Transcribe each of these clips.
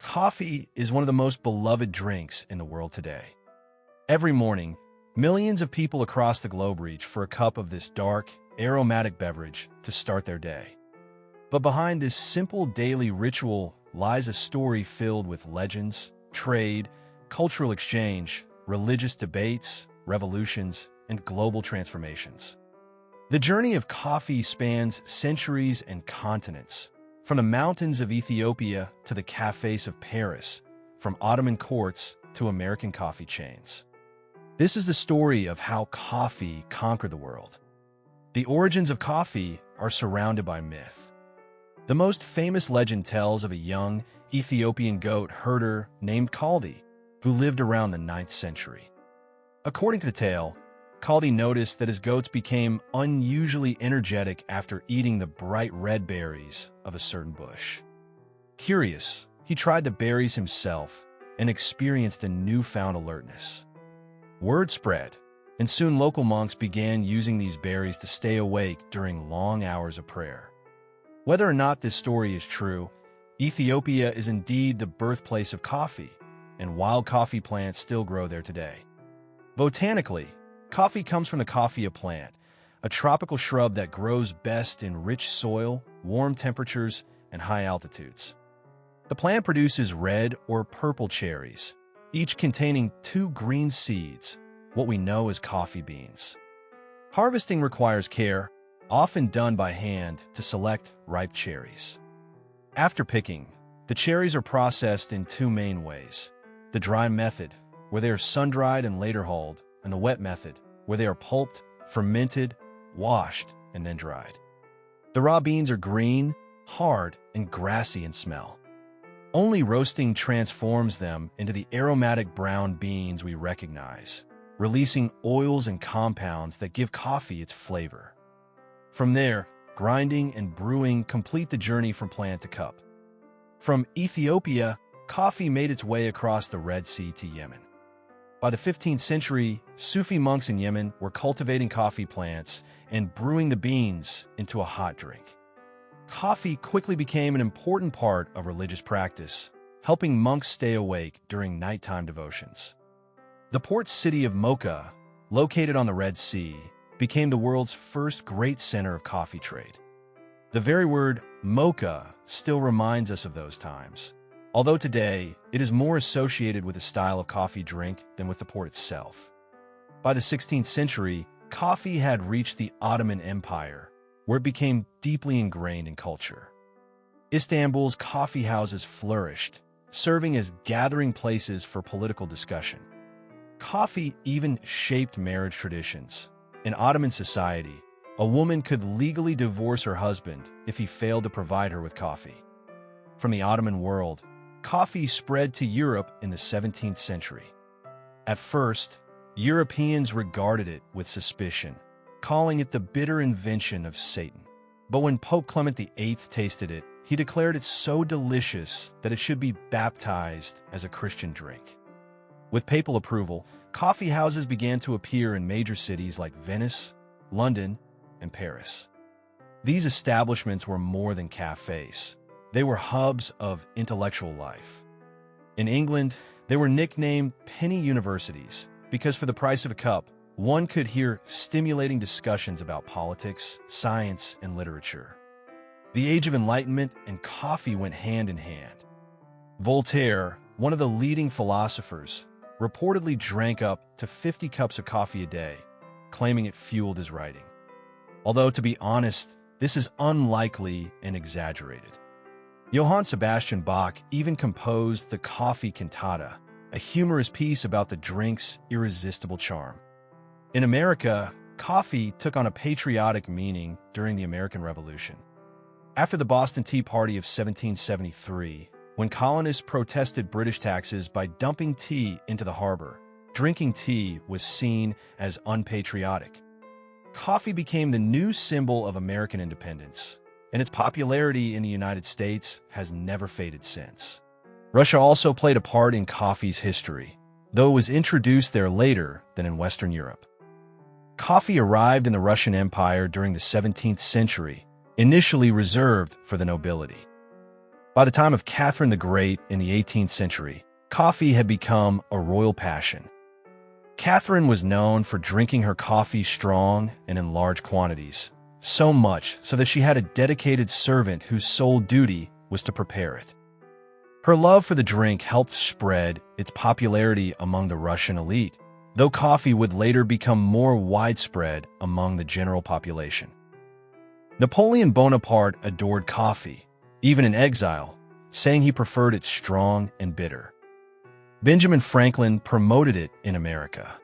Coffee is one of the most beloved drinks in the world today. Every morning, millions of people across the globe reach for a cup of this dark, aromatic beverage to start their day. But behind this simple daily ritual lies a story filled with legends, trade, cultural exchange, religious debates, revolutions, and global transformations. The journey of coffee spans centuries and continents, from the mountains of Ethiopia to the cafes of Paris, from Ottoman courts to American coffee chains. This is the story of how coffee conquered the world. The origins of coffee are surrounded by myth. The most famous legend tells of a young Ethiopian goat herder named Kaldi, who lived around the 9th century. According to the tale, Kaldi noticed that his goats became unusually energetic after eating the bright red berries of a certain bush. Curious, he tried the berries himself and experienced a newfound alertness. Word spread, and soon local monks began using these berries to stay awake during long hours of prayer. Whether or not this story is true, Ethiopia is indeed the birthplace of coffee, and wild coffee plants still grow there today. Botanically, coffee comes from the coffea plant, a tropical shrub that grows best in rich soil, warm temperatures, and high altitudes. The plant produces red or purple cherries, each containing 2 green seeds, what we know as coffee beans. Harvesting requires care, often done by hand to select ripe cherries. After picking, the cherries are processed in 2 main ways: the dry method, where they are sun-dried and later hulled, and the wet method, where they are pulped, fermented, washed, and then dried. The raw beans are green, hard, and grassy in smell. Only roasting transforms them into the aromatic brown beans we recognize, releasing oils and compounds that give coffee its flavor. From there, grinding and brewing complete the journey from plant to cup. From Ethiopia, coffee made its way across the Red Sea to Yemen. By the 15th century, Sufi monks in Yemen were cultivating coffee plants and brewing the beans into a hot drink. Coffee quickly became an important part of religious practice, helping monks stay awake during nighttime devotions. The port city of Mocha, located on the Red Sea, became the world's first great center of coffee trade. The very word mocha still reminds us of those times, although today it is more associated with a style of coffee drink than with the port itself. By the 16th century, coffee had reached the Ottoman Empire, where it became deeply ingrained in culture. Istanbul's coffee houses flourished, serving as gathering places for political discussion. Coffee even shaped marriage traditions. In Ottoman society, a woman could legally divorce her husband if he failed to provide her with coffee. From the Ottoman world, coffee spread to Europe in the 17th century. At first, Europeans regarded it with suspicion, calling it the bitter invention of Satan. But when Pope Clement VIII tasted it, he declared it so delicious that it should be baptized as a Christian drink. With papal approval, coffee houses began to appear in major cities like Venice, London, and Paris. These establishments were more than cafes. They were hubs of intellectual life. In England, they were nicknamed penny universities because for the price of a cup, one could hear stimulating discussions about politics, science, and literature. The Age of Enlightenment and coffee went hand in hand. Voltaire, one of the leading philosophers, reportedly drank up to 50 cups of coffee a day, claiming it fueled his writing. Although, to be honest, this is unlikely and exaggerated. Johann Sebastian Bach even composed the Coffee Cantata, a humorous piece about the drink's irresistible charm. In America, coffee took on a patriotic meaning during the American Revolution. After the Boston Tea Party of 1773, when colonists protested British taxes by dumping tea into the harbor, drinking tea was seen as unpatriotic. Coffee became the new symbol of American independence, and its popularity in the United States has never faded since. Russia also played a part in coffee's history, though it was introduced there later than in Western Europe. Coffee arrived in the Russian Empire during the 17th century, initially reserved for the nobility. By the time of Catherine the Great in the 18th century, coffee had become a royal passion. Catherine was known for drinking her coffee strong and in large quantities, so much so that she had a dedicated servant whose sole duty was to prepare it. Her love for the drink helped spread its popularity among the Russian elite, though coffee would later become more widespread among the general population. Napoleon Bonaparte adored coffee, even in exile, saying he preferred it strong and bitter. Benjamin Franklin promoted it in America.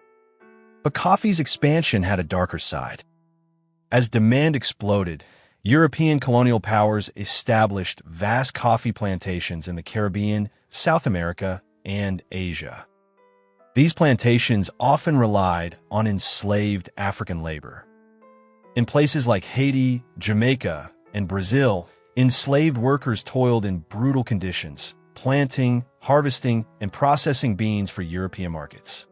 But coffee's expansion had a darker side. As demand exploded, European colonial powers established vast coffee plantations in the Caribbean, South America, and Asia. These plantations often relied on enslaved African labor. In places like Haiti, Jamaica, and Brazil, enslaved workers toiled in brutal conditions, planting, harvesting, and processing beans for European markets.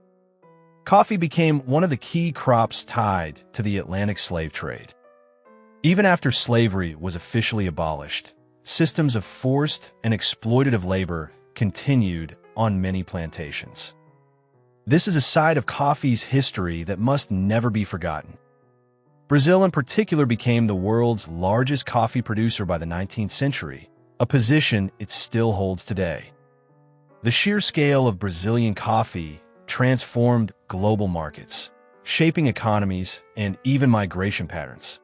Coffee became one of the key crops tied to the Atlantic slave trade. Even after slavery was officially abolished, systems of forced and exploitative labor continued on many plantations. This is a side of coffee's history that must never be forgotten. Brazil in particular became the world's largest coffee producer by the 19th century, a position it still holds today. The sheer scale of Brazilian coffee transformed global markets, shaping economies and even migration patterns.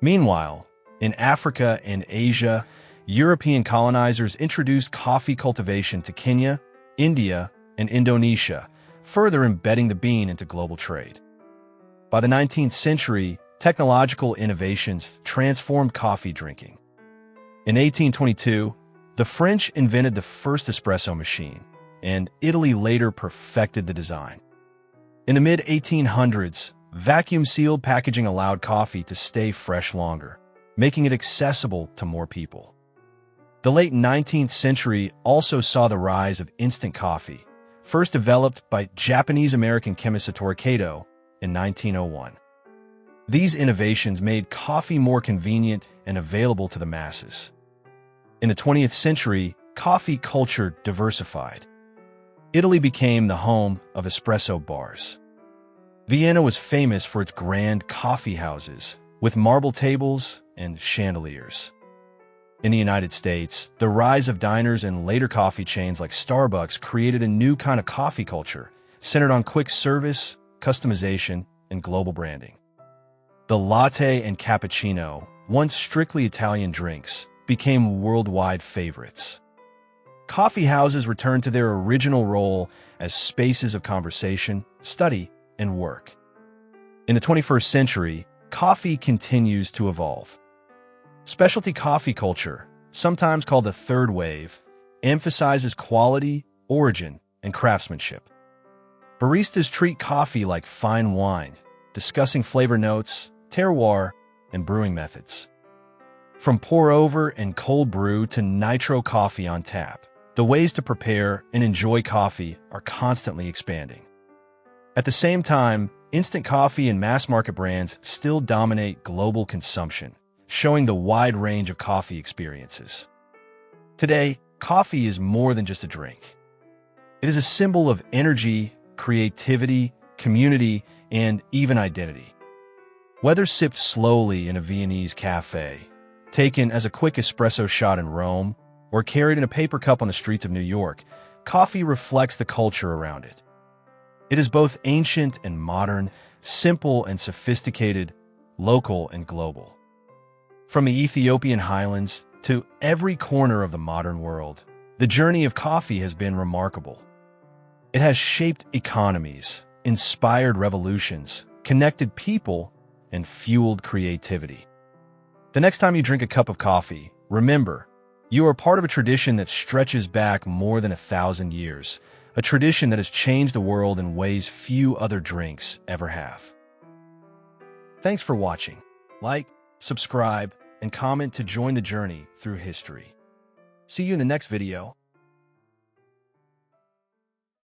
Meanwhile, in Africa and Asia, European colonizers introduced coffee cultivation to Kenya, India, and Indonesia, further embedding the bean into global trade. By the 19th century, technological innovations transformed coffee drinking. In 1822, the French invented the first espresso machine, and Italy later perfected the design. In the mid-1800s, vacuum-sealed packaging allowed coffee to stay fresh longer, making it accessible to more people. The late 19th century also saw the rise of instant coffee, first developed by Japanese-American chemist Satoru Kato in 1901. These innovations made coffee more convenient and available to the masses. In the 20th century, coffee culture diversified. Italy became the home of espresso bars. Vienna was famous for its grand coffee houses, with marble tables and chandeliers. In the United States, the rise of diners and later coffee chains like Starbucks created a new kind of coffee culture, centered on quick service, customization, and global branding. The latte and cappuccino, once strictly Italian drinks, became worldwide favorites. Coffee houses returned to their original role as spaces of conversation, study, and work. In the 21st century, coffee continues to evolve. Specialty coffee culture, sometimes called the third wave, emphasizes quality, origin, and craftsmanship. Baristas treat coffee like fine wine, discussing flavor notes, terroir, and brewing methods. From pour-over and cold brew to nitro coffee on tap, the ways to prepare and enjoy coffee are constantly expanding. At the same time, instant coffee and mass-market brands still dominate global consumption, showing the wide range of coffee experiences. Today, coffee is more than just a drink. It is a symbol of energy, creativity, community, and even identity. Whether sipped slowly in a Viennese cafe, taken as a quick espresso shot in Rome, or carried in a paper cup on the streets of New York, coffee reflects the culture around it. It is both ancient and modern, simple and sophisticated, local and global. From the Ethiopian highlands to every corner of the modern world, the journey of coffee has been remarkable. It has shaped economies, inspired revolutions, connected people, and fueled creativity. The next time you drink a cup of coffee, remember, you are part of a tradition that stretches back more than 1,000 years, a tradition that has changed the world in ways few other drinks ever have. Thanks for watching. Like, subscribe, and comment to join the journey through history. See you in the next video.